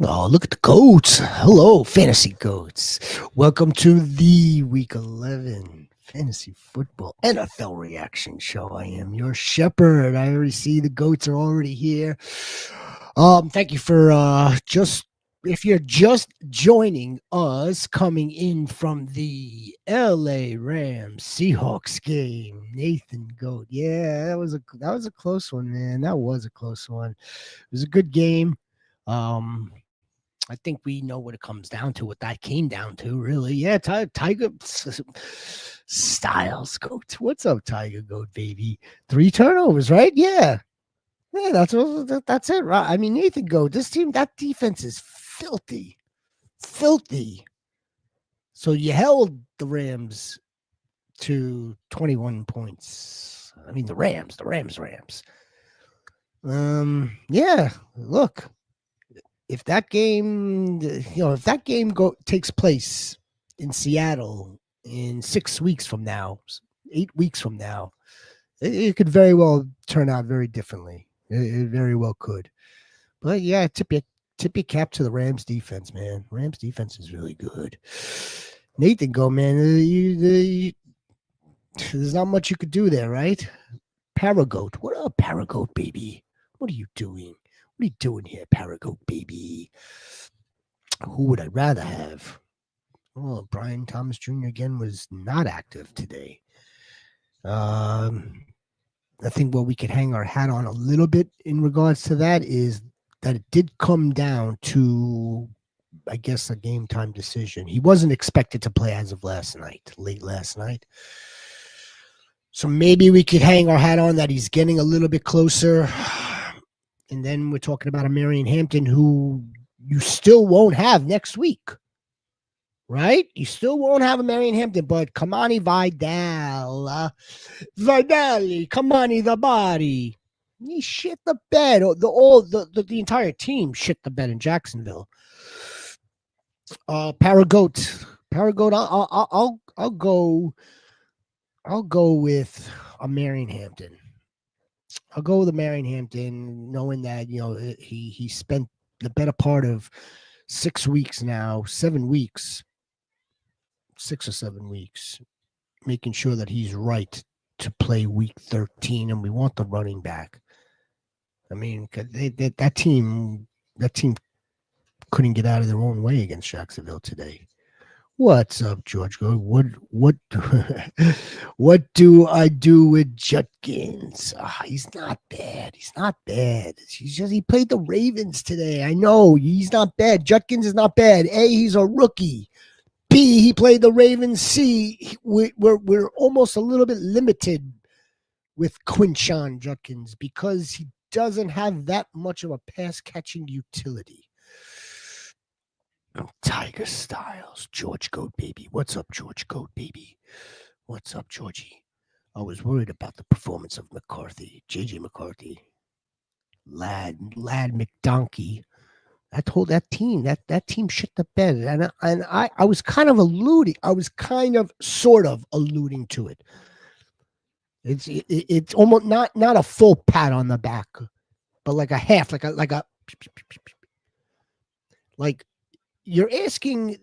Oh, look at the goats. Hello, fantasy goats. Welcome to the week 11 fantasy football NFL reaction show. I am your shepherd. I already see the goats are already here. Thank you for if you're just joining us coming in from the LA Rams Seahawks game. Nathan Goat. Yeah, that was a close one, man. That was a close one. It was a good game. I think we know what it comes down to, what that came down to, really. Yeah, Tiger Styles Goat. What's up, Tiger Goat, baby? 3 turnovers, right? Yeah. Yeah, that's it, right? I mean, Nathan Goat, this team, that defense is filthy. Filthy. So you held the Rams to 21 points. I mean, the Rams. Yeah, look, if that game, takes place in Seattle in 6 weeks from now, 8 weeks from now, it could very well turn out very differently. It very well could. But yeah, tip your cap to the Rams defense, man. Rams defense is really good. Nathan, go, man. There's not much you could do there, right? Paragoat. What up, Paragoat, baby? What are you doing? What are you doing here, Paragoat, baby? Who would I rather have? Oh, Brian Thomas Jr. again was not active today. I think what we could hang our hat on a little bit in regards to that is that it did come down to, I guess, a game time decision. He wasn't expected to play as of late last night. So maybe we could hang our hat on that he's getting a little bit closer. And then we're talking about a Marion Hampton who you still won't have next week, right? You still won't have a Marion Hampton, but Kamani Vidal, Kamani the body. He shit the bed. The entire team shit the bed in Jacksonville. Paragoat. I'll go with a Marion Hampton. I'll go with a Marion Hampton, knowing that he spent the better part of 6 weeks now, 7 weeks, 6 or 7 weeks, making sure that he's right to play week 13, and we want the running back. I mean, that team couldn't get out of their own way against Jacksonville today. What's up, George? What what do I do with Judkins? He's not bad. He played the Ravens today. I know he's not bad. Judkins is not bad. A, he's a rookie. B, he played the Ravens. C, we're almost a little bit limited with Quinshon Judkins because he doesn't have that much of a pass catching utility. Tiger Styles, George Goat, baby. What's up, George Goat, baby? What's up, Georgie? I was worried about the performance of McCarthy, JJ McCarthy, Lad McDonkey. I told that team that team shit the bed, and I was kind of sort of alluding to it. It's almost not a full pat on the back, but like a half, like. You're asking.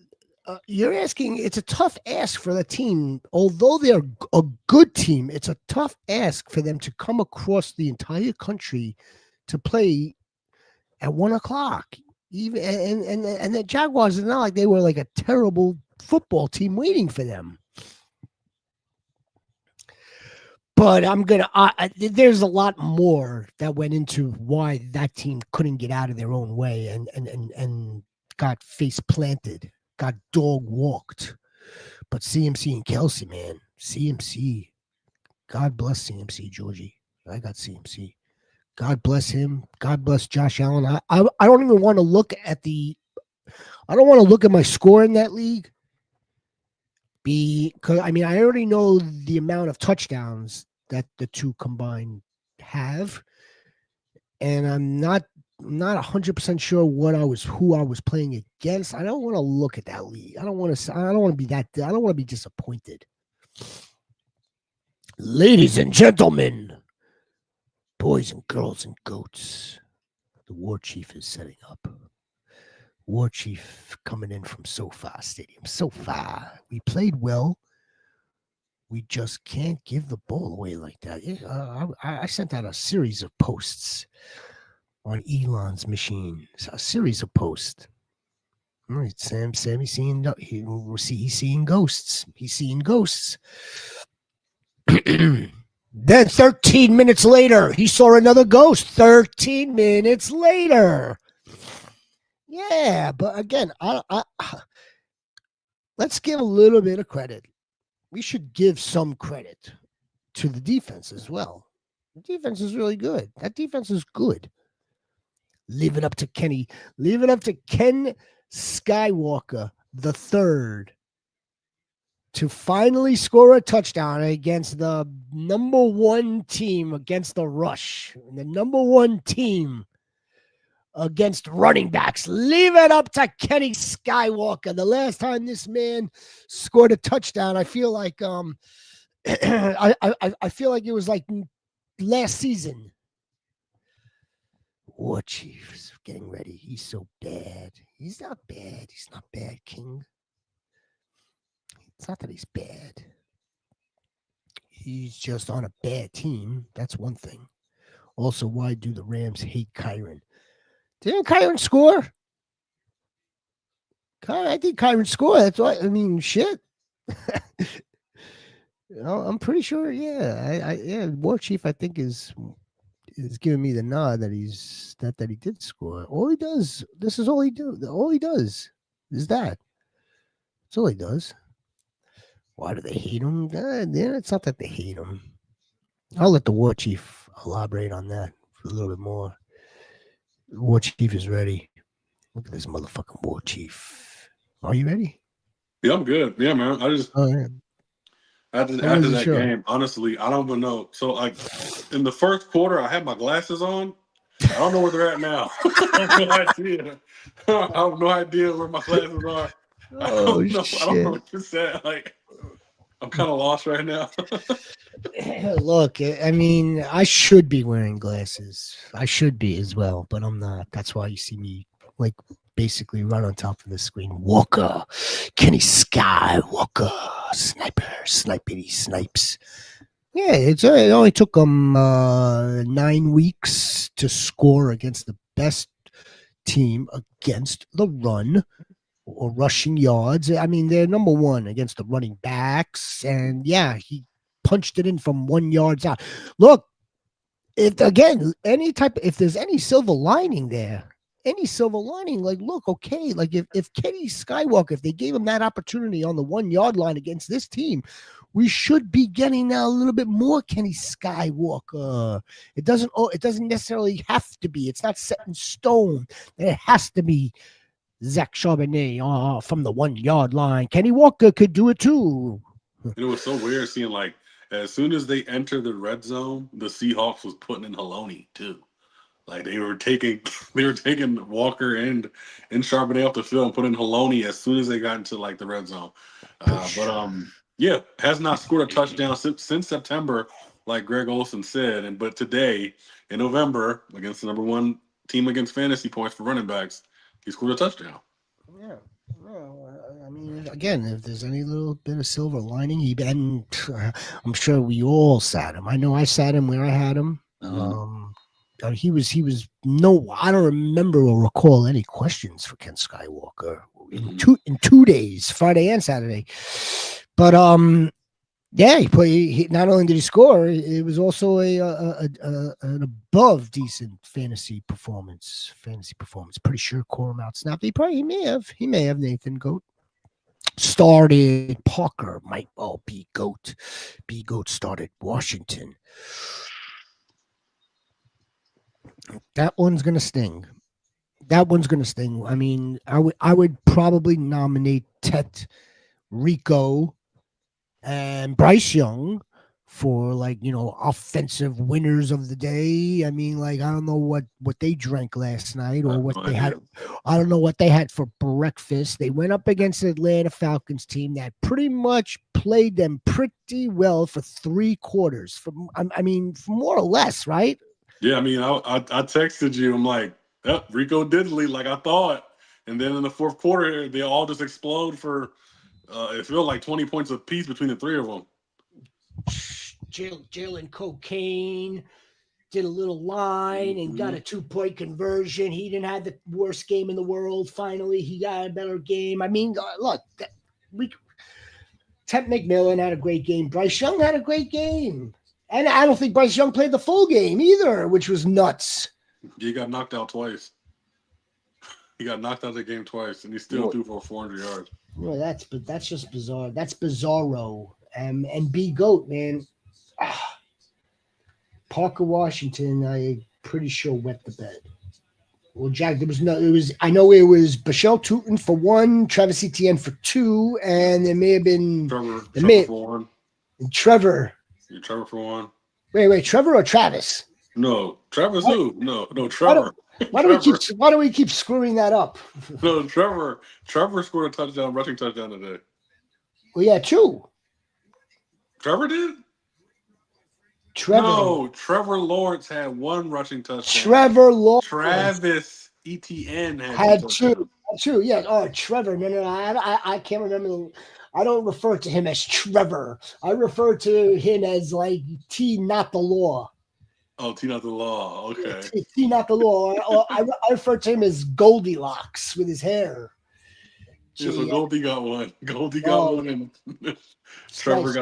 It's a tough ask for the team. Although they're a good team, it's a tough ask for them to come across the entire country to play at 1:00. Even and the Jaguars is not like they were like a terrible football team waiting for them. But there's a lot more that went into why that team couldn't get out of their own way and got face planted, got dog walked. But CMC and Kelsey, man, CMC, God bless CMC, Georgie. I got CMC. God bless him. God bless Josh Allen. I don't even want to look at I don't want to look at my score in that league. Because I already know the amount of touchdowns that the two combined have, and I'm not 100% sure who I was playing against. I don't want to look at that league. I don't want to be disappointed. Ladies and gentlemen, boys and girls and goats, the war chief is setting up. War Chief coming in from SoFi Stadium. SoFi. We played well. We just can't give the ball away like that. Yeah, I sent out a series of posts on Elon's machine. A series of posts. All right, Sam. He's seeing. He's seeing ghosts. He's seeing ghosts. Then 13 minutes later, he saw another ghost. 13 minutes later. Yeah, but again, let's give a little bit of credit. We should give some credit to the defense as well. The defense is really good. That defense is good. Leave it up to Kenny. Leave it up to Ken Skywalker the third to finally score a touchdown against the number one team against the rush. The number one team against running backs. Leave it up to Kenny Skywalker. The last time this man scored a touchdown, I feel like I feel like it was like last season. War Chief's getting ready. He's so bad. He's not bad. He's not bad, King. It's not that he's bad. He's just on a bad team. That's one thing. Also, why do the Rams hate Kyron? Didn't Kyron score? I think Kyron scored. That's why. I mean, shit. I'm pretty sure. Yeah, yeah. War Chief, I think, is giving me the nod that that he did score. All he does. This is all he do. All he does is that. That's all he does. Why do they hate him? It's not that they hate him. I'll let the War Chief elaborate on that for a little bit more. The War Chief is ready. Look at this motherfucking War Chief. Are you ready? Yeah, I'm good. Yeah, man. I just after that game, honestly, I don't even know. So, like, in the first quarter, I had my glasses on. I don't know where they're at now. I have no idea. I have no idea where my glasses are. I don't know. Shit. I don't know what you said. Like, I'm kind of lost right now. Look, I mean, I should be wearing glasses. I should be as well, but I'm not. That's why you see me like basically right on top of the screen. Walker, Kenny Skywalker, snipity snipes. Yeah, it only took them 9 weeks to score against the best team against the run or rushing yards. I mean, they're number one against the running backs, and yeah, he punched it in from 1 yard out. Look, if there's any silver lining there, like, look, okay, like if Kenny Skywalker, if they gave him that opportunity on the 1 yard line against this team, we should be getting now a little bit more Kenny Skywalker. It doesn't necessarily have to be. It's not set in stone. It has to be Zach Charbonnet from the 1 yard line. Kenny Walker could do it too. It was so weird seeing, like, as soon as they entered the red zone, the Seahawks was putting in Haloney too. Like, they were taking Walker and Charbonnet off the field and putting Haloney as soon as they got into like the red zone. Yeah, has not scored a touchdown since September, like Greg Olsen said. But today in November against the number one team against fantasy points for running backs, he scored a touchdown. Yeah. Well, I mean, again, if there's any little bit of silver lining, I'm sure we all sat him. I know I sat him where I had him. He was no. I don't remember or recall any questions for Ken Skywalker in 2 days, Friday and Saturday. But yeah, he not only did he score, it was also an above decent fantasy performance. Pretty sure Corum out snapped. He may have Nathan Goat. Started Parker, Mike B Goat. B Goat started Washington. That one's gonna sting. I mean, I would probably nominate Tet, Rico, and Bryce Young for, like, offensive winners of the day. I mean, like, I don't know what they drank last night or what they had. I don't know what they had for breakfast. They went up against the Atlanta Falcons team that pretty much played them pretty well for 3 quarters. I mean, more or less, right? Yeah, I mean, I texted you. I'm like, Rico Diddley, like I thought. And then in the fourth quarter, they all just explode for it felt like 20 points apiece between the three of them. Jalen Cocaine did a little line and got a 2-point conversion. He didn't have the worst game in the world. Finally, he got a better game. I mean, look, Temp McMillan had a great game. Bryce Young had a great game. And I don't think Bryce Young played the full game either, which was nuts. He got knocked out twice. He got knocked out of the game twice, and he still threw for 400 yards. Well, that's just bizarre. That's bizarro. And B Goat, man. Parker Washington, I'm pretty sure wet the bed. Well, Jack, I know it was Bashel Tootin for 1, Travis Etienne for 2, and there may have been Trevor for 1. And Trevor. Yeah, Trevor for 1. Wait, Trevor or Travis? No, Travis who? No, Trevor. Why do we keep screwing that up? No, Trevor scored a rushing touchdown today. Well, yeah, 2. Trevor did? No, Trevor Lawrence had 1 rushing touchdown. Trevor Lawrence. Travis Etienne had 2. 2, yeah. Oh, Trevor. No. I can't remember. I don't refer to him as Trevor. I refer to him as like T, not the law. Oh, T, not the law. Okay. T, not the law. I refer to him as Goldilocks with his hair. Yeah, so Goldie got 1. Goldie got 1, and Travis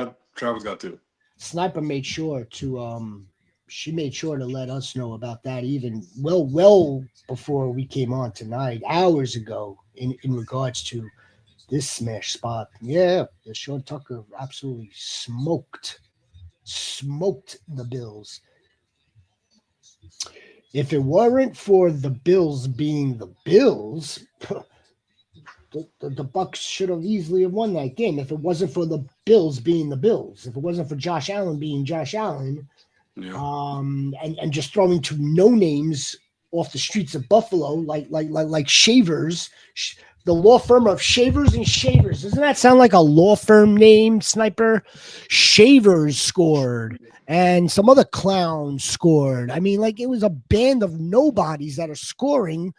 got 2. Sniper made sure to she made sure to let us know about that even well before we came on tonight, hours ago, in regards to this smash spot. Yeah, Sean Tucker absolutely smoked the Bills. If it weren't for the Bills being the Bills, the Bucks should have easily have won that game. If it wasn't for the Bills being the Bills, if it wasn't for Josh Allen being Josh Allen, and just throwing to no names off the streets of Buffalo, like Shavers, the law firm of Shavers and Shavers. Doesn't that sound like a law firm name, Sniper? Shavers scored, and some other clowns scored. I mean, like, it was a band of nobodies that are scoring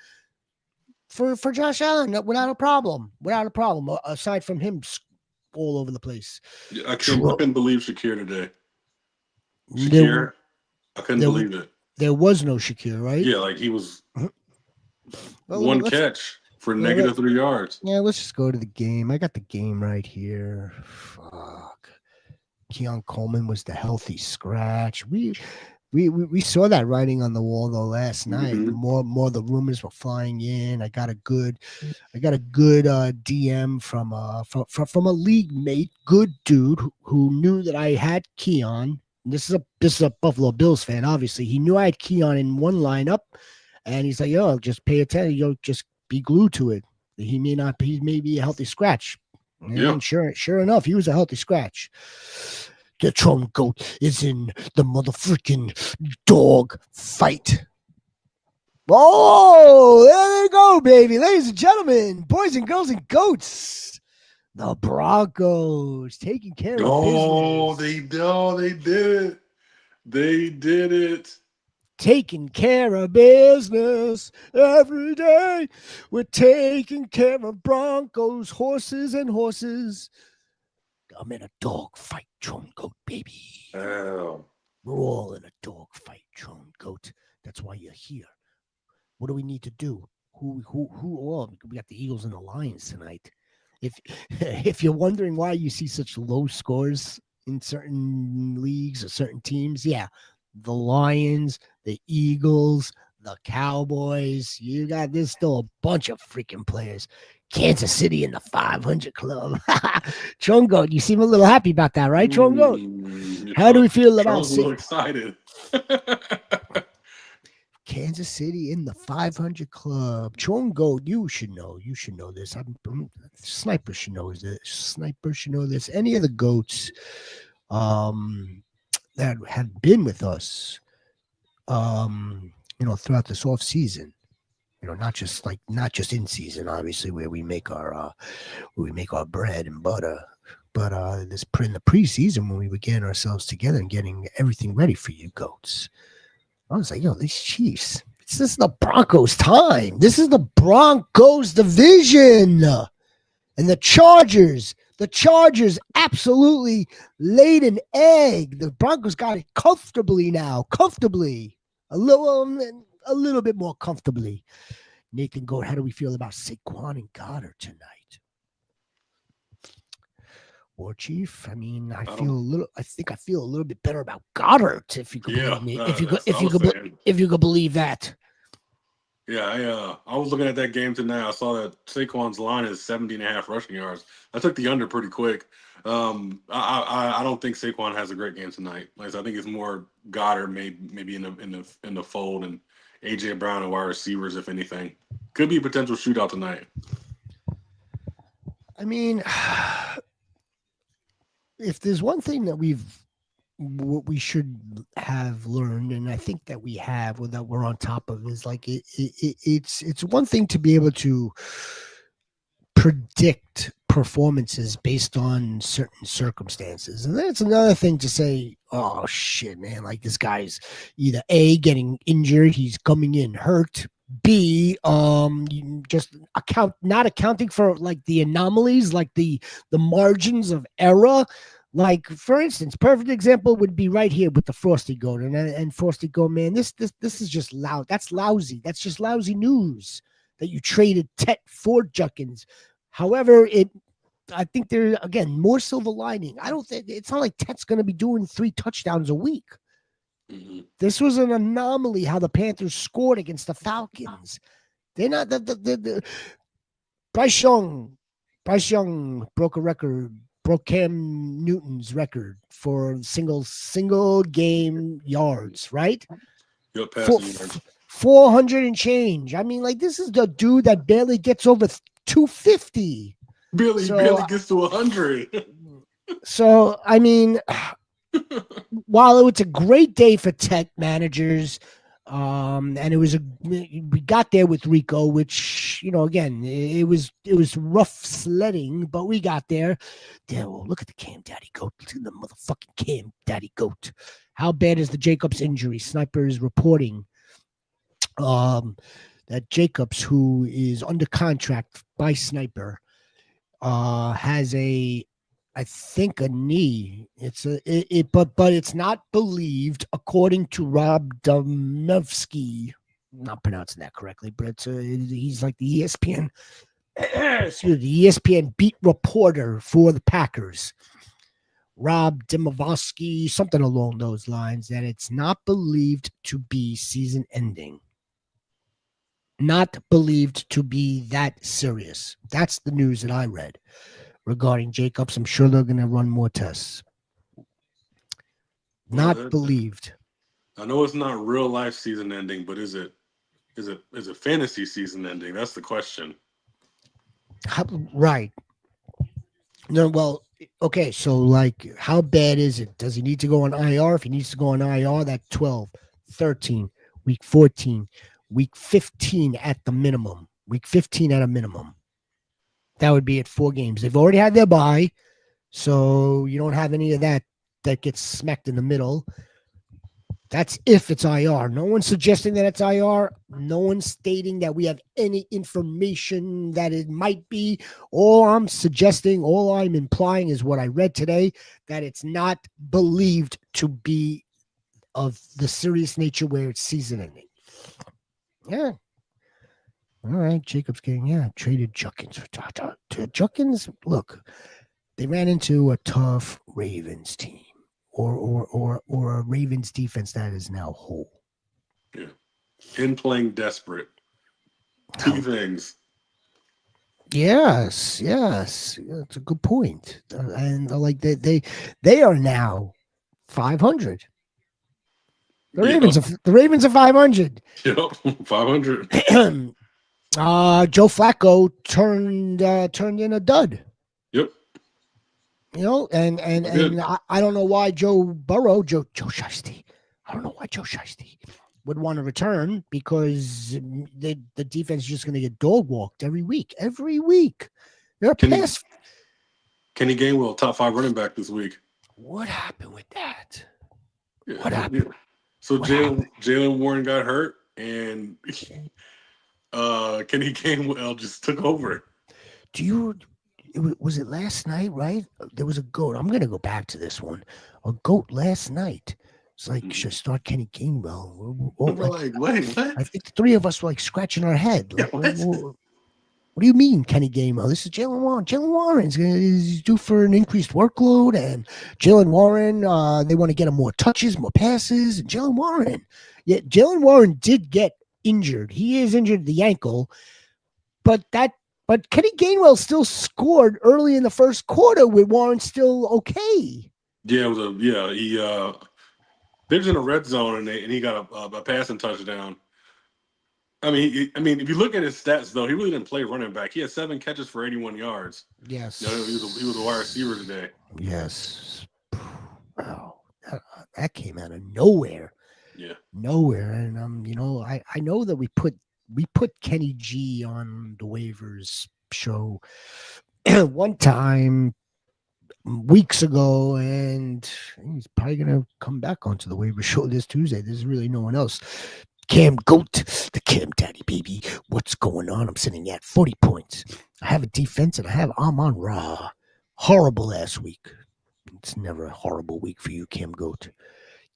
for Josh Allen without a problem, aside from him all over the place. Yeah, I couldn't believe Shakir today. I couldn't believe it. There was no Shakir, right? Yeah, like he was one catch for negative 3 yards. Yeah, let's just go to the game. I got the game right here. Fuck. Keon Coleman was the healthy scratch. We saw that writing on the wall though last night. More the rumors were flying in. I got a good DM from a league mate, good dude who knew that I had Keon. This is a Buffalo Bills fan. Obviously, he knew I had Keon in one lineup, and he's like, "Yo, just pay attention. Yo, just be glued to it. He may be a healthy scratch." Yeah. And sure enough, he was a healthy scratch. The Tron Goat is in the motherfucking dog fight. Oh, there they go, baby. Ladies and gentlemen, boys and girls and goats. The Broncos taking care of business. They did it. They did it. Taking care of business every day. We're taking care of Broncos, horses and horses. I'm in a dog fight, Tron Goat, baby. Oh. We're all in a dog fight, Tron Goat. That's why you're here. What do we need to do? Who all? We got the Eagles and the Lions tonight. If you're wondering why you see such low scores in certain leagues or certain teams, yeah, the Lions, the Eagles, the Cowboys, there's still a bunch of freaking players. Kansas City in the 500 club. Trongo, you seem a little happy about that, right, Trongo? How do we feel about it? I'm a little excited. Kansas City in the 500 club. Trongo, you should know. You should know this. Sniper should know this. Sniper should know this. Any of the goats that have been with us, throughout this off season. Not just in season, obviously, where we make our bread and butter, but in the preseason when we were getting ourselves together and getting everything ready for you goats. I was like, these Chiefs, This is the Broncos' time. This is the Broncos division. And the Chargers absolutely laid an egg. The Broncos got it comfortably now. Comfortably. A little bit more comfortably. Nathan Goat, how do we feel about Saquon and Goddard tonight? War Chief, I mean, I think I feel a little bit better about Goddard, if you could believe me. If you could believe that. Yeah, I was looking at that game tonight. I saw that Saquon's line is 70.5 rushing yards. I took the under pretty quick. I don't think Saquon has a great game tonight. Like, I think it's more Goddard maybe in the fold, and AJ Brown and wide receivers, if anything. Could be a potential shootout tonight. I mean, if there's one thing that what we should have learned, and I think that we have, or that we're on top of, is like it's one thing to be able to predict performances based on certain circumstances, and then it's another thing to say, oh shit, man, like this guy's either A, getting injured, he's coming in hurt, B, just not accounting for like the anomalies, like the margins of error. Like, for instance, perfect example would be right here with the Frosty Goat, and Frosty Goat, man, this is just loud. That's lousy. That's just lousy news that you traded Tet for Juckins. However, I think there, again, more silver lining. I don't think it's not like Tet's going to be doing 3 touchdowns a week. Mm-hmm. This was an anomaly how the Panthers scored against the Falcons. They're not the Bryce Young broke a record. Broke Cam Newton's record for single game yards, right? Yep, passing yards. 400 and change. I mean, like, this is the dude that barely gets over 250. Barely gets to 100. So, I mean, while it's a great day for tech managers, and we got there with Rico, which, again, it was rough sledding, but we got there. Oh, look at the Cam Daddy Goat. Look at the motherfucking Cam Daddy Goat. How bad is the Jacobs injury? Sniper is reporting that Jacobs, who is under contract by Sniper, has I think a knee. But it's not believed, according to Rob Domofsky. I'm not pronouncing that correctly, but he's like the ESPN, the ESPN beat reporter for the Packers. Rob Domofsky, something along those lines, that it's not believed to be season ending. Not believed to be that serious. That's the news that I read regarding Jacobs. I'm sure they're going to run more tests. Not believed. I know it's not real life season ending, but is it fantasy season ending? That's the question. Right. No, well, okay, so like, how bad is it? Does he need to go on IR? If he needs to go on IR, that's 12, 13, week 14, week 15 at the minimum. Week 15 at a minimum. That would be at 4 games. They've already had their bye, so you don't have any of that gets smacked in the middle. That's if it's IR. No one's suggesting that it's IR. No one's stating that we have any information that it might be. All I'm implying is what I read today, that it's not believed to be of the serious nature where it's season ending. Yeah. All right, Jacobs getting traded Juckins for Juckins. Look, they ran into a tough Ravens team, or a Ravens defense that is now whole. Yeah, in playing desperate. 2 things. Yes, that's a good point. And like they are now 500. The Ravens are 500. Yep, 500. Joe Flacco turned in a dud. Yep. And I don't know why Joe Shiesty. I don't know why Joe Shiesty would want to return, because the defense is just going to get dog walked every week. They're past. Kenny Gainwell, top 5 running back this week. What happened with that? Yeah. What happened? So Jalen Warren got hurt. and Kenny Gainwell just took over. Do you? Was it last night? Right? There was a goat. I'm gonna go back to this one. A goat last night. It's like should I start Kenny Gainwell. We're all We're like, like, wait, what? I think the three of us were like scratching our head. Yeah, Like, what? what do you mean, Kenny Gainwell? This is Jalen Warren. Jalen Warren's he's due for an increased workload, and Jalen Warren, they want to get him more touches, more passes, and Jalen Warren. Yeah, Jalen Warren did get injured. He is injured at the ankle, but Kenny Gainwell still scored early in the first quarter with Warren still okay. Yeah, it was he they was in a red zone and he got a passing touchdown. I mean, if you look at his stats though, he really didn't play running back. He had 7 catches for 81 yards. Yes. You know, he was a wide receiver today. Yes. Wow. That came out of nowhere. Yeah. Nowhere. And I know that we put Kenny G on the waivers show one time weeks ago, and he's probably gonna come back onto the waiver show this Tuesday. There's really no one else. Cam Goat, the Cam Daddy baby. What's going on? I'm sitting at 40 points. I have a defense and I have Amon Ra. Horrible last week. It's never a horrible week for you, Cam Goat.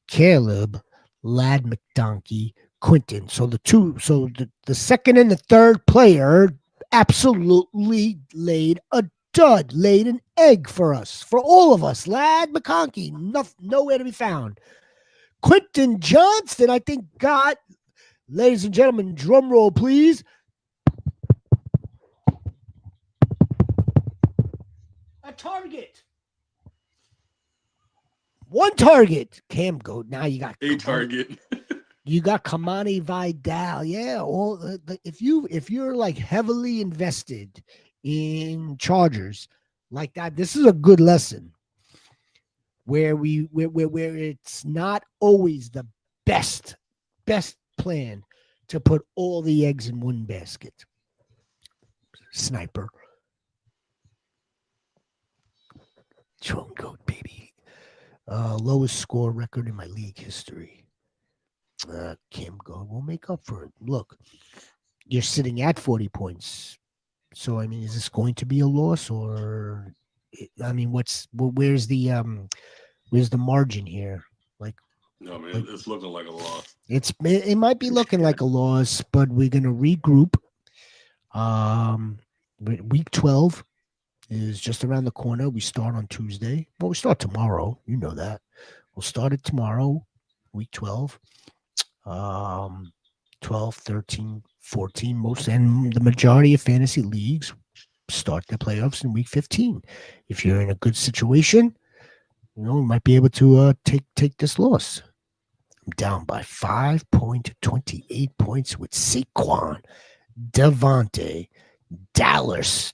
Caleb, Lad McDonkey, Quentin. So the second and the third player absolutely laid a dud, laid an egg for us, for all of us. Lad McConkey, nowhere to be found. Quentin Johnston, I think, got, ladies and gentlemen, drum roll, please. A target. One target. Cam Goat. Now you got a target. You got Kamani Vidal. Yeah. If you're like heavily invested in Chargers like that, this is a good lesson. Where it's not always the best plan to put all the eggs in one basket. Sniper. Drone Goat, baby. Lowest score record in my league history. Cam Goat will make up for it. Look, you're sitting at 40 points. So, I mean, is this going to be a loss or... I mean, where's the margin here? Like, no, man, it's looking like a loss. It might be looking like a loss, but we're gonna regroup. Week 12 is just around the corner. We start on Tuesday. Well, we start tomorrow. You know that. We'll start it tomorrow, week 12. 12, 13, 14, and the majority of fantasy leagues start their playoffs in week 15. If you're in a good situation, you might be able to take this loss. I'm down by 5.28 points with Saquon, Devontae, Dallas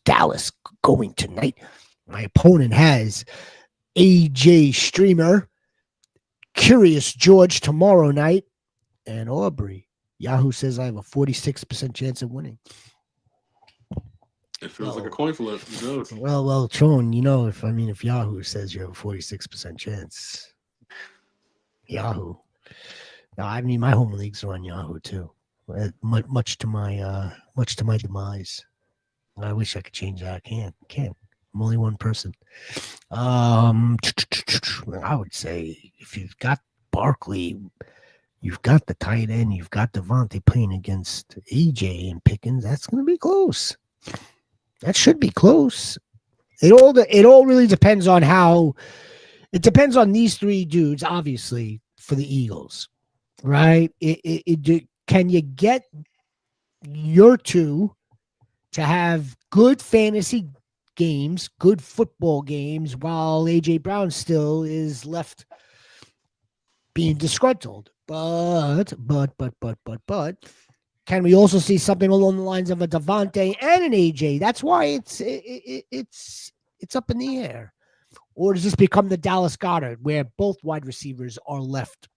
going tonight. My opponent has AJ Streamer, Curious George tomorrow night, and Aubrey. Yahoo says I have a 46% chance of winning. It feels like a coin flip. It does. Well, Sean, if Yahoo says you have a 46% chance, Yahoo. No, I mean my home leagues are on Yahoo too. Much to my demise. I wish I could change that. I can't. I'm only one person. I would say if you've got Barkley, you've got the tight end, you've got Devontae playing against AJ and Pickens. That's going to be close. That should be close. It all really depends on how. It depends on these three dudes, obviously, for the Eagles, right? Can you get your two to have good fantasy games, good football games, while AJ Brown still is left being disgruntled? But can we also see something along the lines of a Devontae and an AJ? That's why it's up in the air. Or does this become the Dallas Goedert, where both wide receivers are left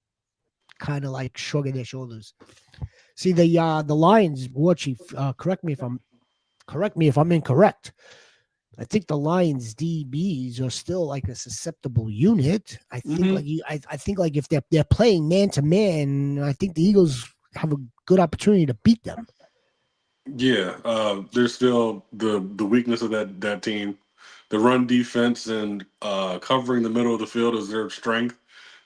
kind of like shrugging their shoulders? See, the Lions, Warchief, correct me if I'm incorrect. I think the Lions DBs are still like a susceptible unit. I think I think if they're playing man to man, I think the Eagles have a good opportunity to beat them. Yeah, there's still the weakness of that team. The run defense and covering the middle of the field is their strength.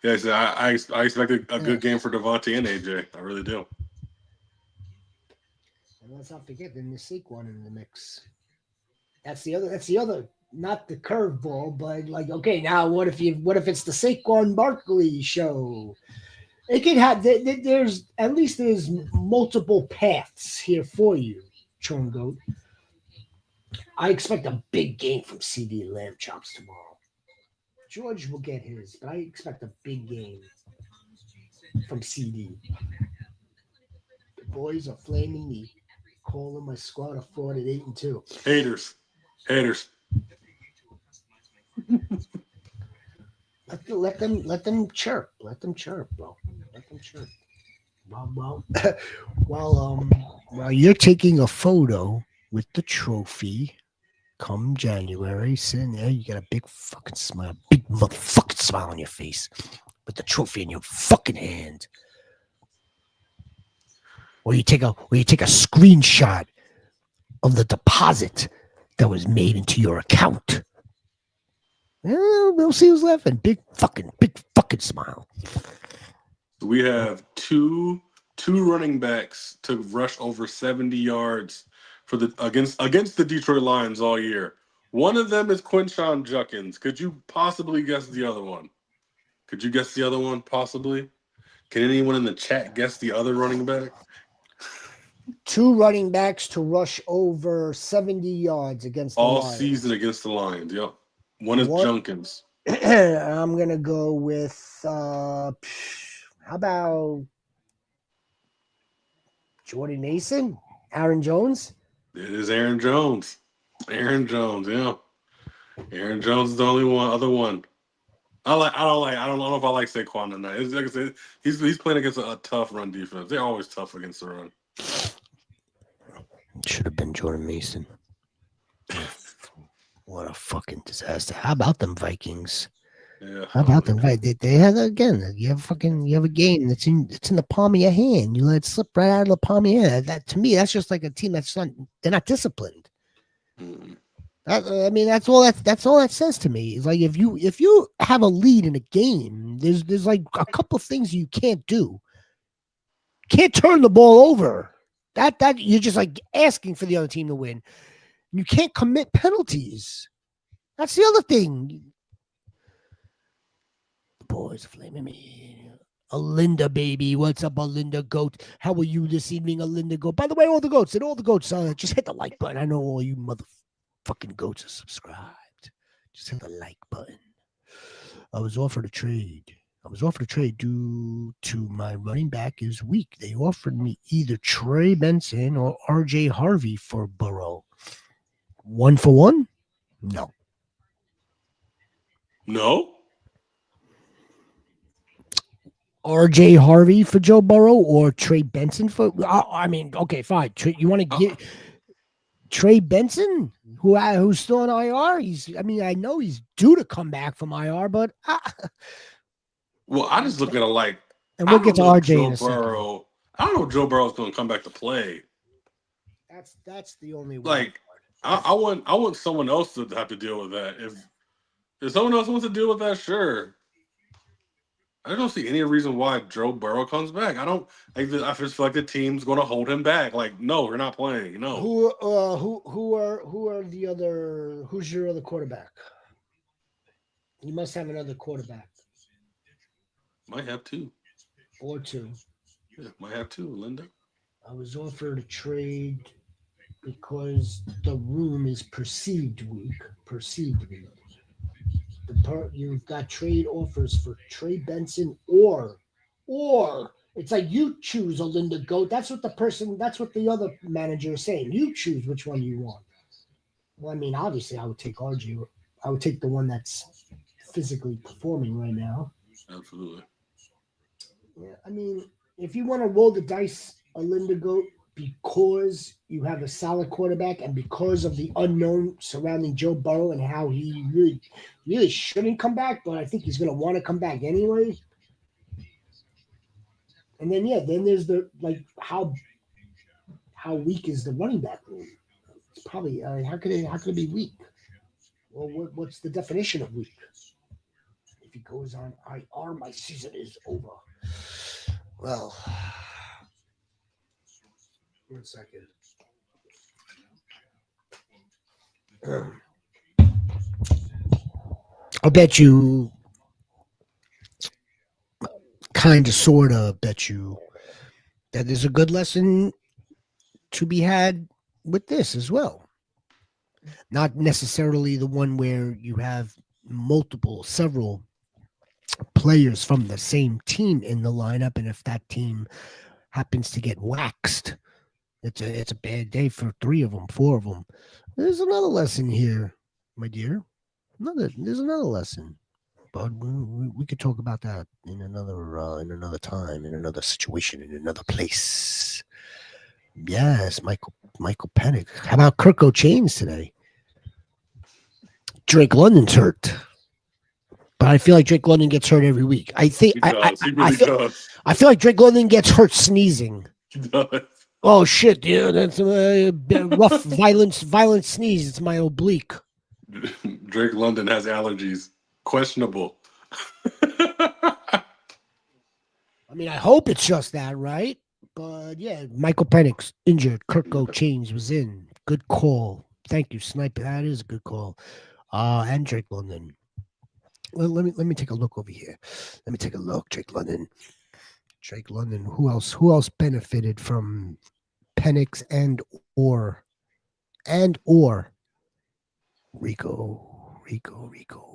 Yeah, so I expect a Yeah. good game for Devontae and AJ. I really do. And let's not forget the Saquon in the mix. That's the other. That's the other. Not the curveball, but like, okay, now what if it's the Saquon Barkley show? It could have. There's at least there's multiple paths here for you, Chon Goat. I expect a big game from CD Lamb Chops tomorrow. George will get his, but I expect a big game from CD. The boys are flaming me. Calling my squad a fraud at 8-2. Haters, haters. Let them chirp. Let them chirp, bro. Let them chirp. While while you're taking a photo with the trophy, come January, sitting there, you got a big fucking smile, big motherfucking smile on your face, with the trophy in your fucking hand. Or you take a screenshot of the deposit that was made into your account. We'll see who's laughing. Big fucking smile. We have two running backs to rush over 70 yards for the against the Detroit Lions all year. One of them is Quinshon Judkins. Could you possibly guess the other one? Could you guess the other one possibly? Can anyone in the chat guess the other running back? Two running backs to rush over 70 yards against the All Lions. season against the Lions. Yep. One is What? Junkins. I'm gonna go with how about Jordan Mason, Aaron Jones? It is Aaron Jones. Aaron Jones, yeah. Aaron Jones is the only one other one. I don't know if I like Saquon tonight. It's like I said, he's playing against a tough run defense. They're always tough against the run. Should have been Jordan Mason. What a fucking disaster. How about them Vikings? Yeah. How about them? Right? They have again. You have a game it's in the palm of your hand. You let it slip right out of the palm of your hand. That to me, that's just like a team that's not. They're not disciplined. Mm. I mean, that's all that says to me. It's like if you have a lead in a game, there's like a couple things you can't do. Can't turn the ball over. That you're just like asking for the other team to win. You can't commit penalties. That's the other thing. The boys are flaming me. Alinda, baby. What's up, Alinda Goat? How are you this evening, Alinda Goat? By the way, all the goats, just hit the like button. I know all you motherfucking goats are subscribed. Just hit the like button. I was offered a trade. Due to my running back is weak. They offered me either Trey Benson or RJ Harvey for Burrow. 1 for 1? No. No? RJ Harvey for Joe Burrow or Trey Benson for. I mean, okay, fine. You want to get Trey Benson, who's still on IR? I know he's due to come back from IR, but Well, I just look at it like and I we'll get don't to know if RJ in Joe a second. Burrow. I don't know if Joe Burrow's going to come back to play. That's the only way. Like I want someone else to have to deal with that. If someone else wants to deal with that, sure. I don't see any reason why Joe Burrow comes back. I just feel like the team's going to hold him back. Like, no, we're not playing. No. Who's your other quarterback? You must have another quarterback Might have two. or two. Yeah, might have two, Linda. I was offered a trade because the room is perceived weak. You've got trade offers for Trey Benson or it's like you choose a Linda Goat. That's what the other manager is saying. You choose which one you want. Well, I mean, obviously, I would take RG. I would take the one that's physically performing right now. Absolutely. Yeah, I mean, if you want to roll the dice, a Linda Goat, because you have a solid quarterback and because of the unknown surrounding Joe Burrow and how he really shouldn't come back, but I think he's going to want to come back anyway. And then then there's the like how weak is the running back room? It's probably how could it be weak? Well, what's the definition of weak? If he goes on IR, my season is over. Well, 1 second. I'll bet you, kind of, sort of, bet you that there's a good lesson to be had with this as well. Not necessarily the one where you have several players from the same team in the lineup, and if that team happens to get waxed, it's a bad day for three of them, four of them. There's another lesson here, my dear. There's another lesson, but we could talk about that in another time, in another situation, in another place. Yes, Michael Penix. How about Kirk Chains today? Drake London's hurt, but I feel like Drake London gets hurt every week. I think He does. He really does. I feel like Drake London gets hurt sneezing. He does. Oh shit! Yeah, that's a rough, violent sneeze. It's my oblique. Drake London has allergies. Questionable. I mean, I hope it's just that, right? But yeah, Michael Penix injured. Kirk Chains was in. Good call. Thank you, Sniper. That is a good call. And Drake London. Well, let me take a look over here. Let me take a look. Drake London. Who else? Who else benefited from Penix and or Rico?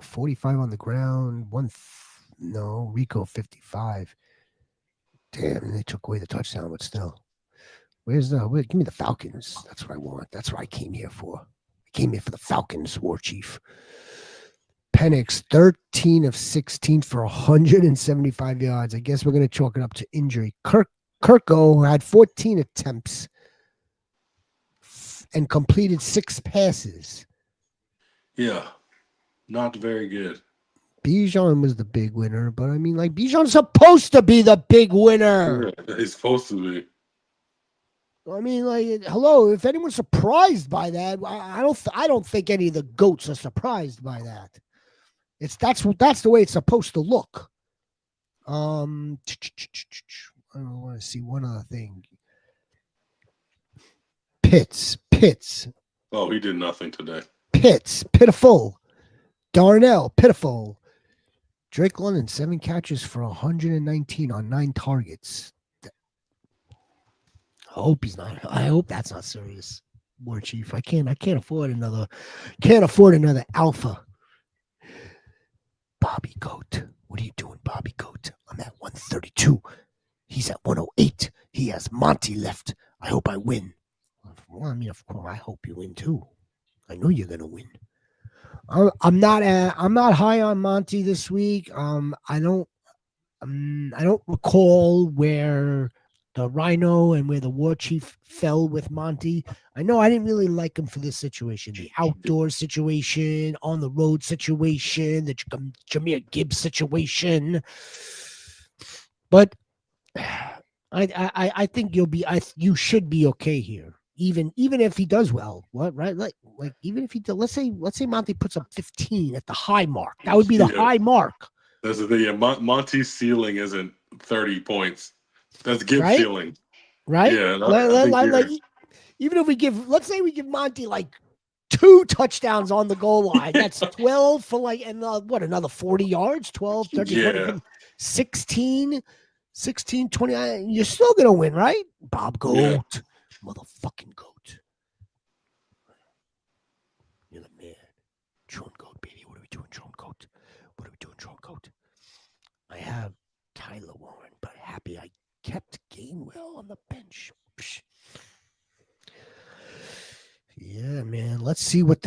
45 on the ground. Rico 55. Damn, they took away the touchdown, but still. Give me the Falcons. That's what I want. That's what I came here for. I came here for the Falcons, War Chief. Penix, 13 of 16 for 175 yards. I guess we're going to chalk it up to injury. Kirko had 14 attempts and completed 6 passes. Yeah, not very good. Bijan was the big winner, but I mean, like, Bijan's supposed to be the big winner. Yeah, he's supposed to be. I mean, like, hello. If anyone's surprised by that, I don't think any of the goats are surprised by that. That's the way it's supposed to look. I want to see one other thing. Pitts. Oh, he did nothing today. Pitiful. Darnell, pitiful. Drake London, 7 catches for 119 on 9 targets. I hope that's not serious, War Chief. I can't afford another alpha. Bobby Goat. What are you doing, Bobby Goat? I'm at 132. He's at 108. He has Monty left. I hope I win. Well, I mean, of course, I hope you win too. I know you're gonna win. I'm not high on Monty this week. I don't recall where the Rhino and where the War Chief fell with Monty. I know I didn't really like him for this situation, the outdoor situation, on the road situation, the Jahmyr Gibbs situation. But I think you should be okay here. Even if he does well, what, right? Like even if he does, let's say Monty puts up 15 at the high mark. That would be the high mark. That's the thing. Yeah, Monty's ceiling isn't 30 points. That's Gibbs' right? ceiling. Right? Yeah. Even if we let's say we give Monty like 2 touchdowns on the goal line, that's 12 for another 40 yards, 12, 30, Yeah. 40, 16, 20. You're still going to win, right? Bob Goat. Yeah. Motherfucking Goat. You're the man. Drone Goat, baby. What are we doing, Drone Goat? I have Tyler Warren, but happy I kept Gainwell on the bench. Psh. Yeah, man. Let's see what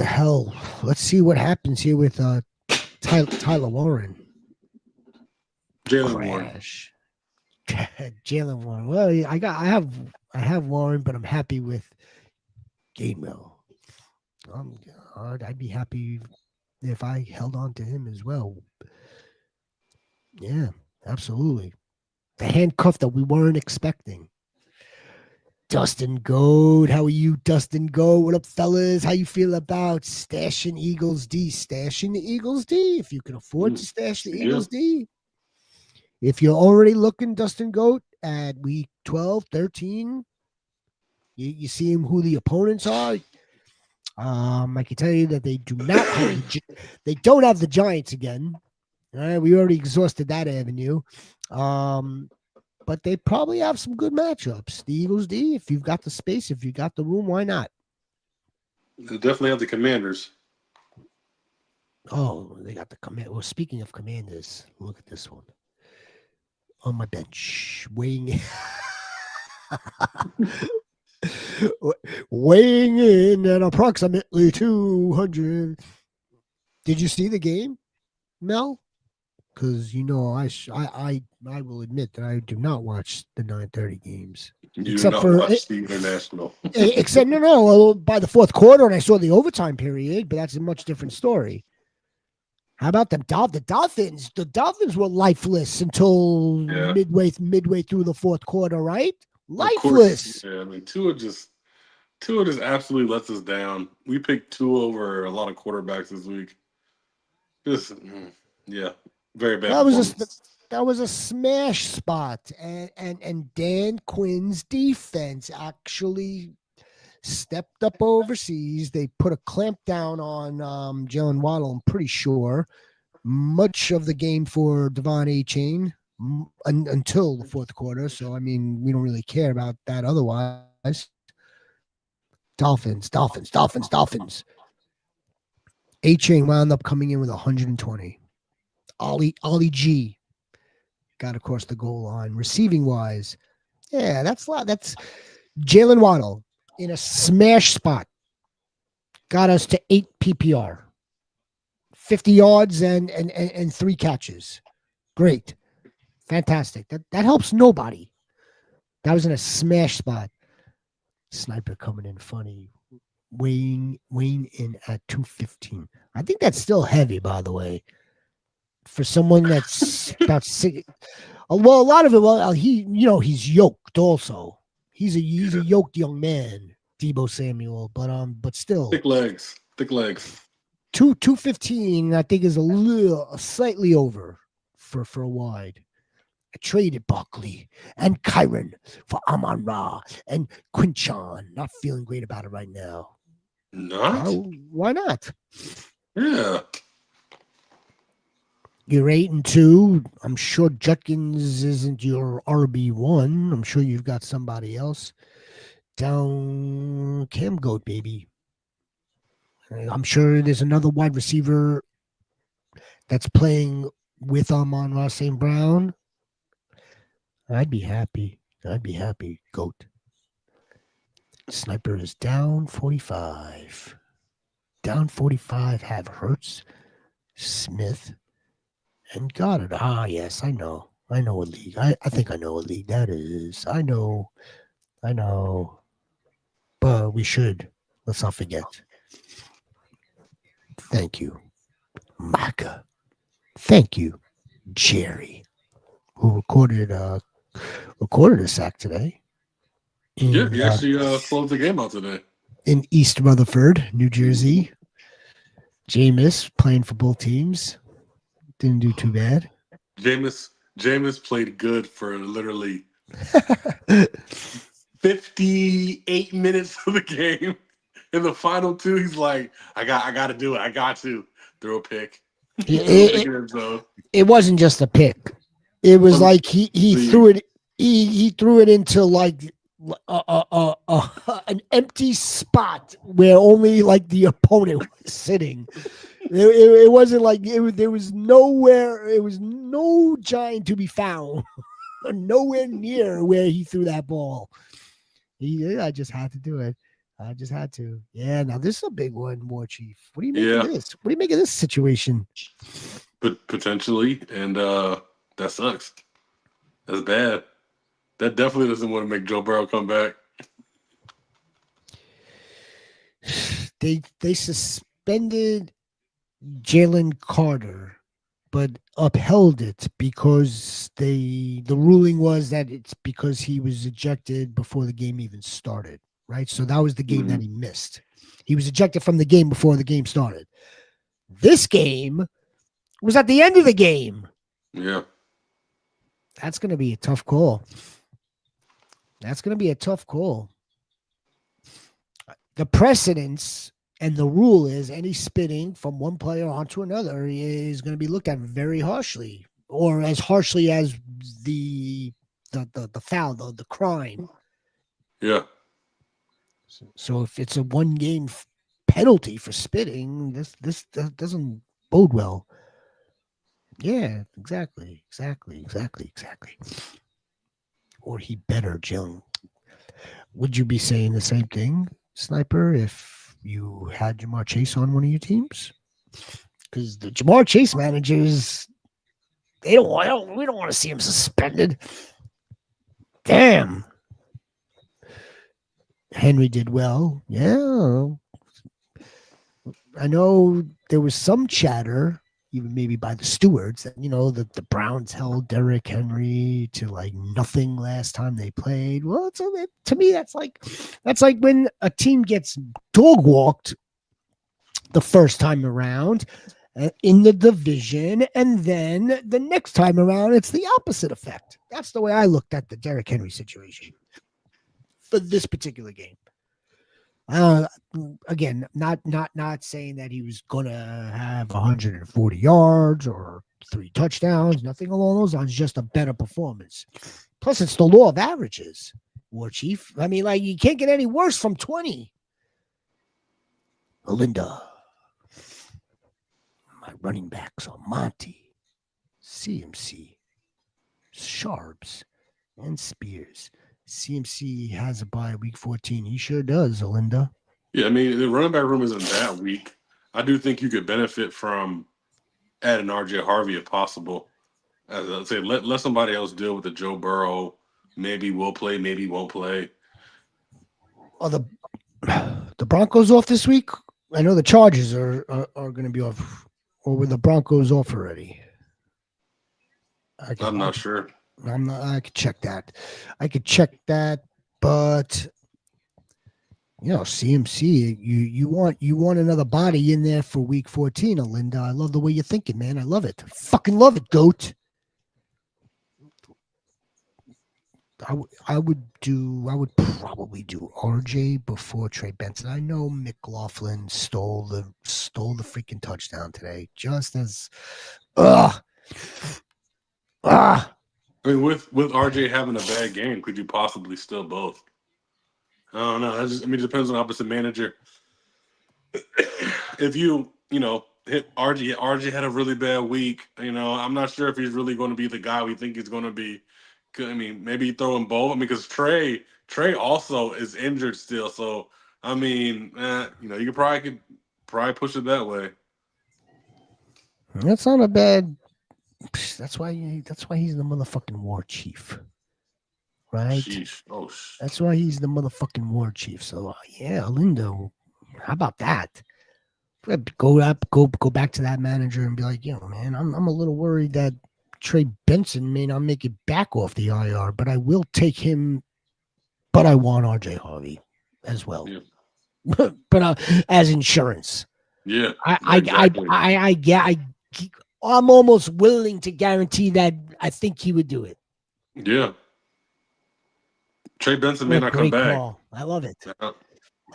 happens here with Tyler Warren. Jalen Warren. Jalen Warren. Well, I have Warren, but I'm happy with Gainwell. I'd be happy if I held on to him as well. Yeah, absolutely. The handcuff that we weren't expecting. Dustin Goat, how are you, Dustin Goat? What up, fellas? How you feel about stashing Eagles D? Stashing the Eagles D, if you can afford to stash the Yeah. Eagles D. If you're already looking, Dustin Goat, at week 12, 13, you see who the opponents are. I can tell you that they do not have they don't have the Giants again. All right, we already exhausted that avenue. But they probably have some good matchups. The Eagles D, if you've got the space, if you got the room, why not? They definitely have the Commanders. Oh, they got the command. Well, speaking of commanders, look at this one on my bench, weighing in at approximately 200. Did you see the game, Mel? Because I will admit that I do not watch the 9:30 games, You do except not for watch the International. except no. Well, by the fourth quarter, and I saw the overtime period, but that's a much different story. How about the Dolphins? The Dolphins were lifeless until Yeah. midway through the fourth quarter, right? Of course. Lifeless. Yeah, I mean, Tua just absolutely lets us down. We picked Tua over a lot of quarterbacks this week. Just yeah, very bad That was a performance. that was a smash spot, and Dan Quinn's defense actually stepped up overseas. They put a clamp down on Jalen Waddle. I'm pretty sure much of the game for Devon A. Chain until the fourth quarter. So I mean, we don't really care about that otherwise. Dolphins. A. Chain wound up coming in with 120. Ollie G got across the goal line. Receiving wise, yeah, that's Jalen Waddle in a smash spot got us to 8 PPR, 50 yards and 3 catches. Great, fantastic. That helps nobody. That was in a smash spot. Sniper coming in funny. Weighing in at 215. I think that's still heavy, by the way, for someone that's about six. Well, a lot of it. Well, he's yoked also. He's a Yeah. yoked young man, Debo Samuel. But still, Thick legs. Thick legs. 215. I think is slightly over for a wide. I traded Buckley and Kyron for Amon Ra and Quinchon. Not feeling great about it right now. Not? Why not? Yeah. You're 8-2. I'm sure Judkins isn't your RB1. I'm sure you've got somebody else. Down Cam Goat, baby. I'm sure there's another wide receiver that's playing with Amon-Ra St. Brown. I'd be happy. Goat. Sniper is down 45. Down 45 have Hurts, Smith, and Goddard. Ah, yes, I know. I know what league. I think I know what league that is. I know. But we should. Let's not forget. Thank you, Micah. Thank you, Jerry, who recorded a sack today Yeah, in he actually closed the game out today. in East Rutherford, New Jersey. Jameis playing for both teams. Didn't do too bad. Jameis played good for literally 58 minutes of the game. In the final two, he's like, I got to do it. I got to throw a pick. Throw a pick it, in the zone. it wasn't just a pick. It was Um, like he see, threw it. He threw it into like an empty spot where only like the opponent was sitting. It wasn't like there was nowhere. It was no giant to be found. Nowhere near where he threw that ball. I just had to do it. I just had to. Yeah. Now this is a big one, War Chief. What do you make of yeah, this? What do you make of this situation? but potentially, and that sucks. That's bad. That definitely doesn't want to make Joe Burrow come back. They suspended Jalen Carter but upheld it because the ruling was that it's because he was ejected before the game even started, right? So that was the game that Mhm. he missed. He was ejected from the game before the game started. This game was at the end of the game. Yeah. That's going to be a tough call. That's going to be a tough call. The precedence and the rule is any spitting from one player onto another is going to be looked at very harshly, or as harshly as the foul, the crime. Yeah. So if it's a one game penalty for spitting, this doesn't bode well. Yeah, exactly. Or he better, Jill. Would you be saying the same thing, Sniper, if you had Jamar Chase on one of your teams? Because the Jamar Chase managers, we don't want to see him suspended. Damn. Henry did well. Yeah. I know there was some chatter, even maybe by the stewards, that, the Browns held Derrick Henry to like nothing last time they played. Well, to me, that's like when a team gets dog walked the first time around in the division, and then the next time around, it's the opposite effect. That's the way I looked at the Derrick Henry situation for this particular game. Again, not saying that he was gonna have 140 yards or 3 touchdowns, nothing along those lines, just a better performance. Plus, it's the law of averages, War Chief. I mean, like, you can't get any worse from 20. Linda, my running backs are Monty, CMC, Sharps, and Spears. CMC has a bye week 14. He sure does, Alinda. Yeah. I mean, the running back room isn't that weak. I do think you could benefit from adding RJ Harvey if possible. As I say, let somebody else deal with the Joe Burrow. Maybe will play, maybe won't play. Are the Broncos off this week? I know the Chargers are going to be off, or were the Broncos off already? I'm not sure. I could check that. But CMC, you want another body in there for week 14, Linda. I love the way you're thinking, man. I love it. Fucking love it, goat. I would probably do RJ before Trey Benson. I know McLaughlin stole the freaking touchdown today. Just as ugh. I mean, with RJ having a bad game, could you possibly steal both? I don't know. It depends on the opposite manager. If hit RJ had a really bad week. I'm not sure if he's really going to be the guy we think he's going to be. I mean, maybe throw him both. I mean, because Trey also is injured still. So I mean, you could probably push it that way. That's not a bad. That's why he's the motherfucking war chief, right? Sheesh. Oh, that's why he's the motherfucking war chief. So yeah, Lindo, how about that? Go back to that manager and be like, man, I'm a little worried that Trey Benson may not make it back off the IR, but I will take him. But I want RJ Harvey as well. Yeah. but as insurance. Yeah. I'm almost willing to guarantee that I think he would do it. Yeah. Trey Benson may not come back. Call. I love it. Yeah.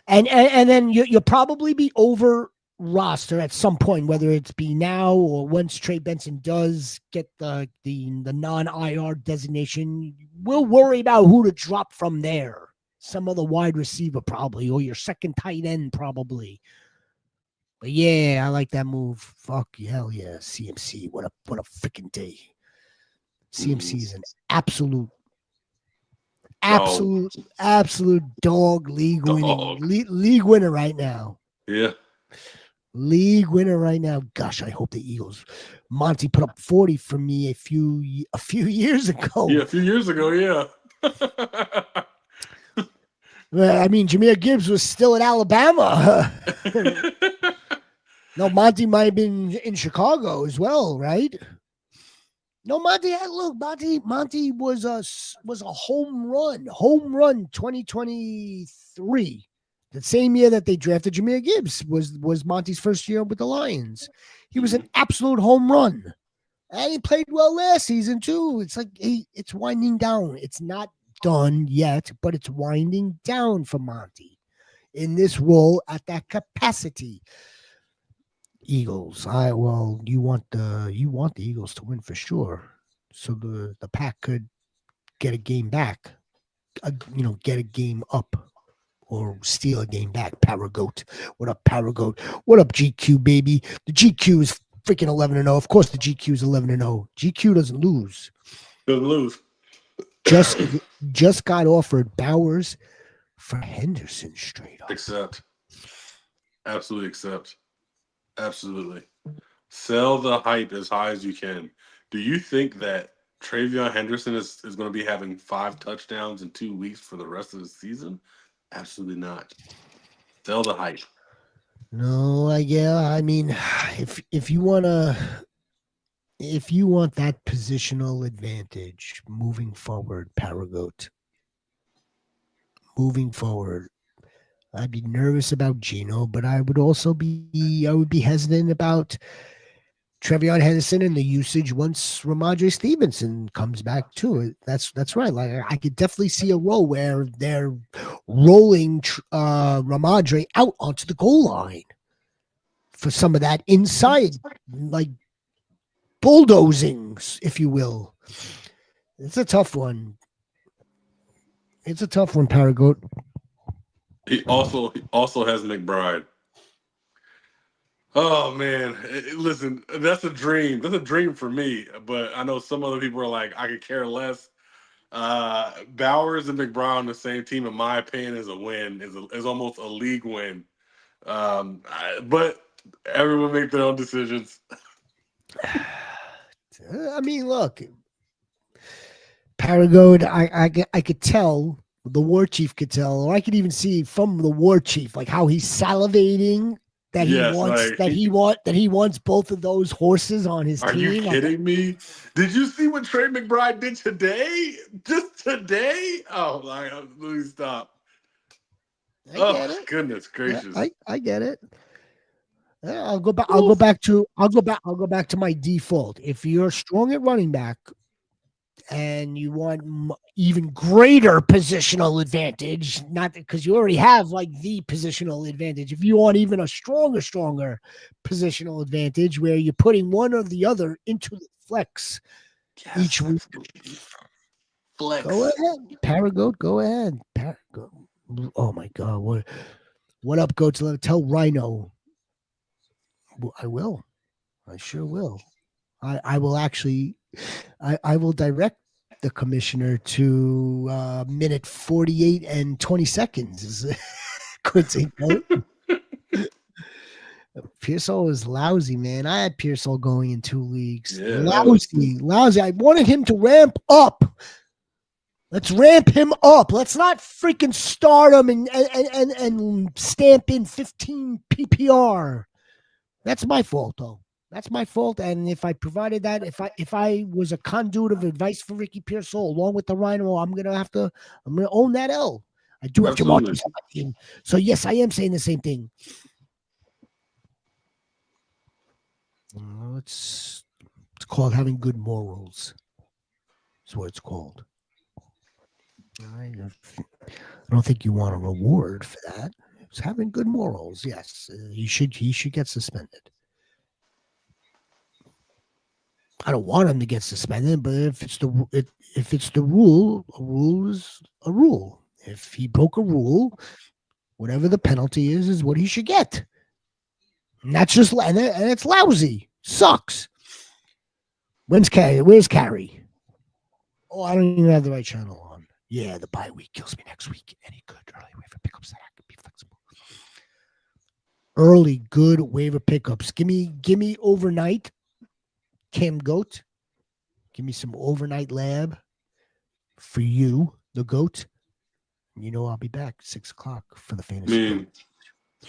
And then you'll probably be over roster at some point, whether it's be now or once Trey Benson does get the non-IR designation. We'll worry about who to drop from there. Some other wide receiver probably, or your second tight end probably. But yeah, I like that move. Fuck, hell yeah, CMC. What a freaking day. CMC is an absolute dog league winner right now. Yeah. League winner right now. Gosh, I hope the Eagles. Monty put up 40 for me a few years ago. Yeah, a few years ago, yeah. I mean, Jahmyr Gibbs was still at Alabama. No, Monty might have been in Chicago as well, right? No, Monty was a home run 2023. The same year that they drafted Jameer Gibbs was Monty's first year with the Lions. He was an absolute home run. And he played well last season too. It's like it's winding down. It's not done yet, but it's winding down for Monty in this role at that capacity. Eagles. You want the Eagles to win for sure. So the pack could get a game back. Get a game up or steal a game back. Paragoat. What up, Paragoat? What up, GQ baby? The GQ is freaking 11-0. Of course, the GQ is 11-0. GQ doesn't lose. Doesn't lose. Just got offered Bowers for Henderson straight up. Accept. Absolutely accept. Absolutely. Sell the hype as high as you can. Do you think that Travion Henderson is going to be having 5 touchdowns in 2 weeks for the rest of the season? Absolutely not. Sell the hype. No, I mean, if you want that positional advantage moving forward, Paragoat, moving forward, I'd be nervous about Geno, but I would be hesitant about Trevion Henderson and the usage once Ramondre Stevenson comes back too. That's right. Like I could definitely see a role where they're rolling Ramondre out onto the goal line for some of that inside, like bulldozing, if you will. It's a tough one. Paragoat. He also has McBride. Oh man, listen, that's a dream. That's a dream for me. But I know some other people are like, I could care less. Bowers and McBride on the same team, in my opinion, is a win. Is almost a league win. But everyone make their own decisions. I mean, look, Paragoat. I could tell. The war chief could tell, or I could even see from the war chief, like how he's salivating that he wants both of those horses on his team. Are you kidding me? Did you see what Trey McBride did today? Just today? Oh, please stop. Goodness gracious! I get it. I'll go back. I'll go back to my default. If you're strong at running back, and you want even greater positional advantage, not because you already have like the positional advantage. If you want even a stronger positional advantage where you're putting one or the other into the flex each week. Flex. Go ahead. Paragoat, go ahead. Oh my God. What up, Goats? Tell Rhino. I will. I sure will. I will actually I will direct the commissioner to minute 48 and 20 seconds. Quincy. Pearsall is lousy, man. I had Pearsall going in 2 leagues. Yeah, lousy. I wanted him to ramp up. Let's ramp him up. Let's not freaking start him and stamp in 15 PPR. That's my fault, though. That's my fault. And if I provided that, if I was a conduit of advice for Ricky Pearsall along with the Rhino, I'm gonna own that L. I do have Jamar Chase on my team. So yes, I am saying the same thing. It's called having good morals. That's what it's called. I don't think you want a reward for that. It's having good morals. Yes, he should get suspended. I don't want him to get suspended, but if it's the rule, a rule is a rule. If he broke a rule, whatever the penalty is what he should get. And that's just and it's lousy. Sucks. Where's Carrie? Oh, I don't even have the right channel on. Yeah, the bye week kills me next week. Any good early waiver pickups that I could be flexible. Early good waiver pickups. Give me overnight. Cam Goat, give me some overnight lab for you, the Goat. You know I'll be back 6:00 for the fantasy.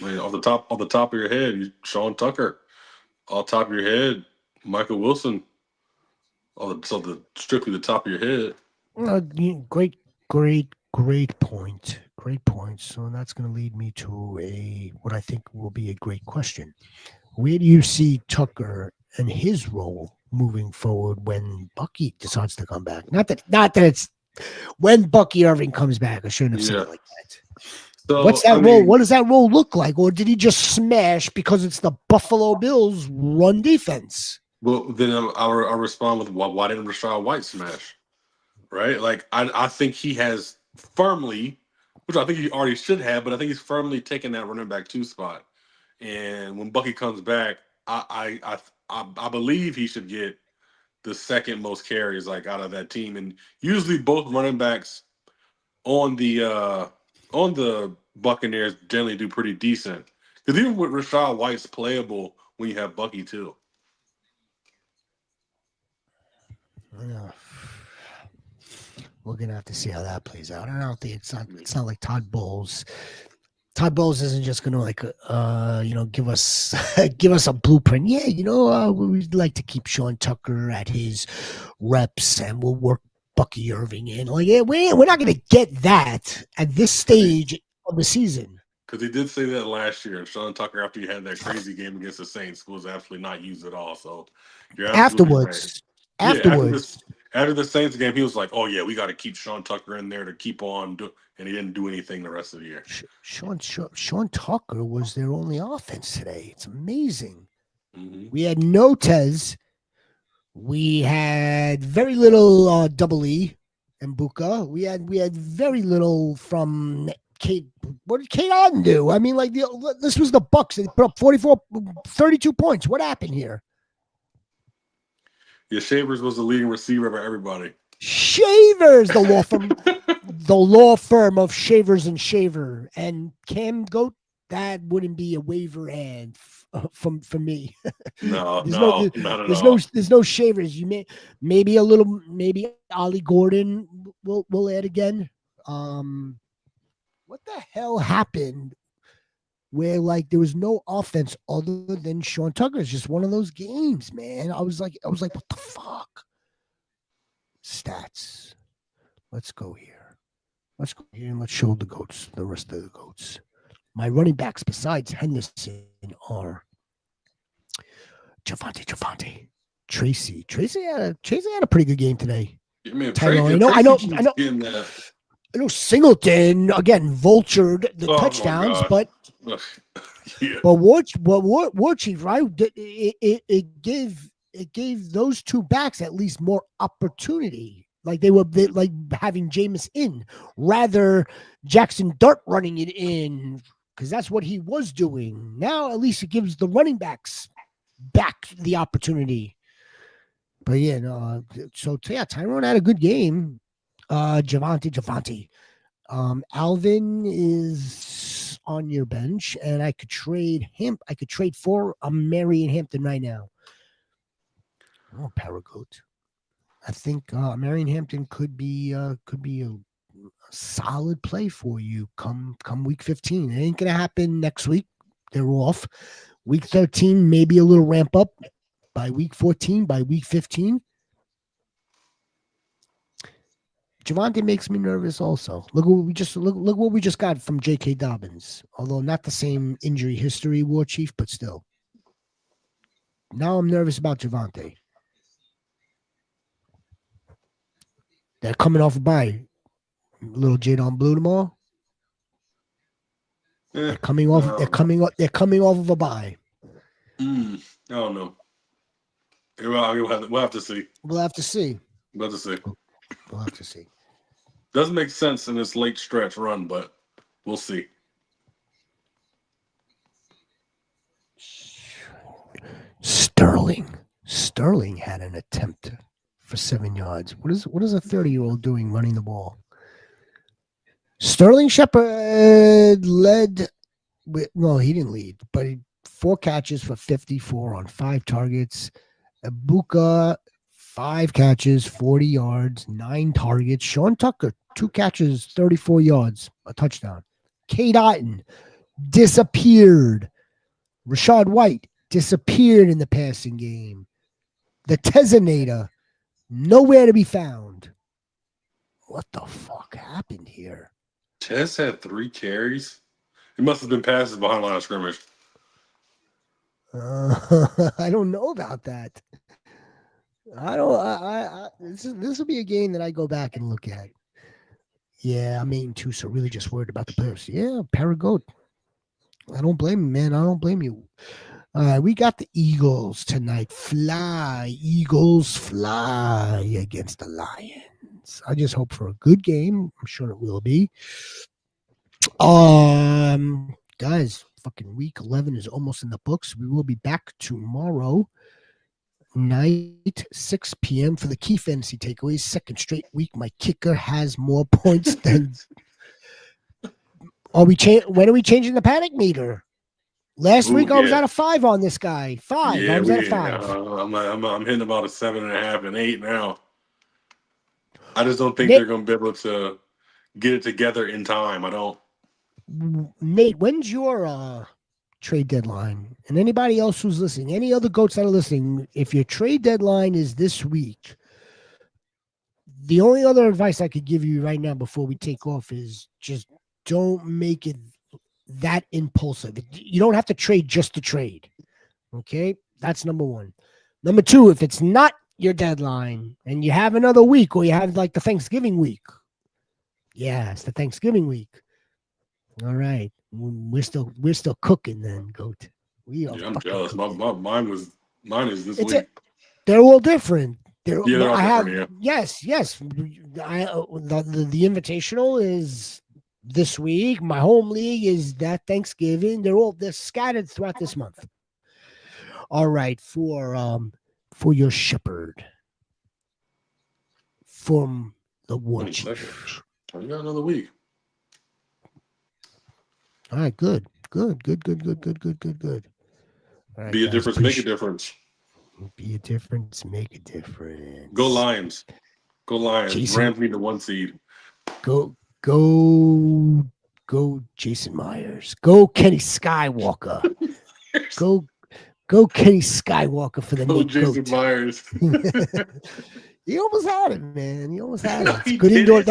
I mean, off the top of your head, Sean Tucker. Off the top of your head, Michael Wilson. So the strictly the top of your head. Great, great point. Great point. So that's going to lead me to a what I think will be a great question. Where do you see Tucker and his role moving forward when Bucky decides to come back? Not that it's when Bucky Irving comes back. I shouldn't have said Yeah. it like that. What's So I that role? mean, What does that role look like? Or did he just smash because it's the Buffalo Bills run defense? well, then I'll respond with why didn't Rashad White smash? Right? Like I think he has firmly, which I think he already should have, but I think he's firmly taken that running back two spot. And when Bucky comes back, I believe he should get the second most carries like out of that team. And usually both running backs on the Buccaneers generally do pretty decent. Because even with Rashad White's playable when you have Bucky too. Yeah. We're gonna have to see how that plays out. I don't think it's not like Todd Bowles. Todd Bowles isn't just gonna give us give us a blueprint. Yeah, we'd like to keep Sean Tucker at his reps, and we'll work Bucky Irving in. Like, yeah, we're not gonna get that at this stage of the season. Because he did say that last year. And Sean Tucker, after he had that crazy game against the Saints, was absolutely not used at all. So you're absolutely right. Afterwards, Yeah, afterwards, after the Saints game, he was like, "Oh yeah, we got to keep Sean Tucker in there to keep on," and he didn't do anything the rest of the year. Sean Tucker was their only offense today. It's amazing. Mm-hmm. We had no Tez. We had very little Double E and Buka. We had very little from Kate. What did Kate Otten do? I mean, this was the Bucks. They put up 32 points. What happened here? Yeah, Shavers was the leading receiver of everybody. Shavers, the law firm of Shavers and Shaver and Cam Goat. That wouldn't be a waiver ad from me. No, there's not at all. There's no Shavers. You maybe a little, maybe Ollie Gordon will add again. What the hell happened? Where there was no offense other than Sean Tucker. It's just one of those games, man. I was like, what the fuck? Stats. Let's go here. And let's show the goats, the rest of the goats. My running backs besides Henderson are Javante, Tracy. Tracy had a pretty good game today. I mean, Tyrone. I know Singleton again vultured the touchdowns, but yeah. but War Chief, right? It gave those two backs at least more opportunity. Like they like having Jameis in rather Jackson Dart running it in because that's what he was doing. Now at least it gives the running backs back the opportunity. But yeah, no. So yeah, Tyrone had a good game. Javante. Alvin is on your bench, and I could trade him. I could trade for Marion Hampton right now. Oh, Paragoat. I think Marion Hampton could be a solid play for you come week 15. It ain't gonna happen next week. They're off. Week 13, maybe a little ramp up. By week 14, by week 15. Javante makes me nervous also. Look what we just got from J.K. Dobbins. Although not the same injury history, War Chief, but still. Now I'm nervous about Javante. They're coming off a bye. Little Jadon Blue tomorrow. They're coming off of a bye. I don't know. We'll have to see. We'll have to see. We'll have to see. Doesn't make sense in this late stretch run, but we'll see. Sterling had an attempt for 7 yards. What is a 30-year-old doing running the ball? Sterling Shepard led with he didn't lead, but 4 catches for 54 on 5 targets. Ibuka 5 catches, 40 yards, 9 targets. Sean Tucker 2 catches, 34 yards, a touchdown. Cade Otten disappeared. Rashad White disappeared in the passing game. The Tezzinator, nowhere to be found. What the fuck happened here? Tess had 3 carries. It must have been passes behind the line of scrimmage. I don't know about that. I don't. This will be a game that I go back and look at. Yeah, I mean, too. So really, just worried about the players. Yeah, Paragoat. I don't blame you, man. I don't blame you. All right, we got the Eagles tonight. Fly, Eagles, fly against the Lions. I just hope for a good game. I'm sure it will be. Guys, fucking week 11 is almost in the books. We will be back tomorrow night, 6 p.m. for the key fantasy takeaways. Second straight week, my kicker has more points than. When are we changing the panic meter? Last week I was at a 5 on this guy. 5. Yeah, I was at a 5. I'm hitting about a 7.5 and 8 now. I just don't think they're going to be able to get it together in time. I don't. Nate, when's your trade deadline? And anybody else who's listening, any other goats that are listening, if your trade deadline is this week, the only other advice I could give you right now before we take off is just don't make it that impulsive. You don't have to trade just to trade. Okay? That's number one. Number two, if it's not your deadline and you have another week or you have like the Thanksgiving week. Yeah, it's the Thanksgiving week. All right. We're still cooking then, goat. We are. Yeah, I'm jealous. Mine is this week. They're all different. They're all different. Yes. The invitational is this week. My home league is that Thanksgiving. They're scattered throughout this month. All right, for your shepherd from the war chief. We got another week. All right, good. All right, be a difference, make a difference. Be a difference, make a difference. Go Lions. Rams need the 1 seed. Go Jason Myers. Go Kenny Skywalker. Go Kenny Skywalker for the Nate Jason Goat. Myers. He almost had it, man. He almost had it. It's good indoor.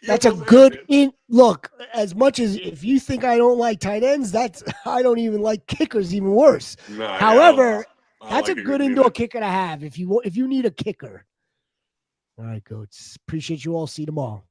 That's a good look. As much as if you think I don't like tight ends, I don't even like kickers. Even worse. However, that's a good indoor kicker to have if you need a kicker. All right, Goats. Appreciate you all. See you tomorrow.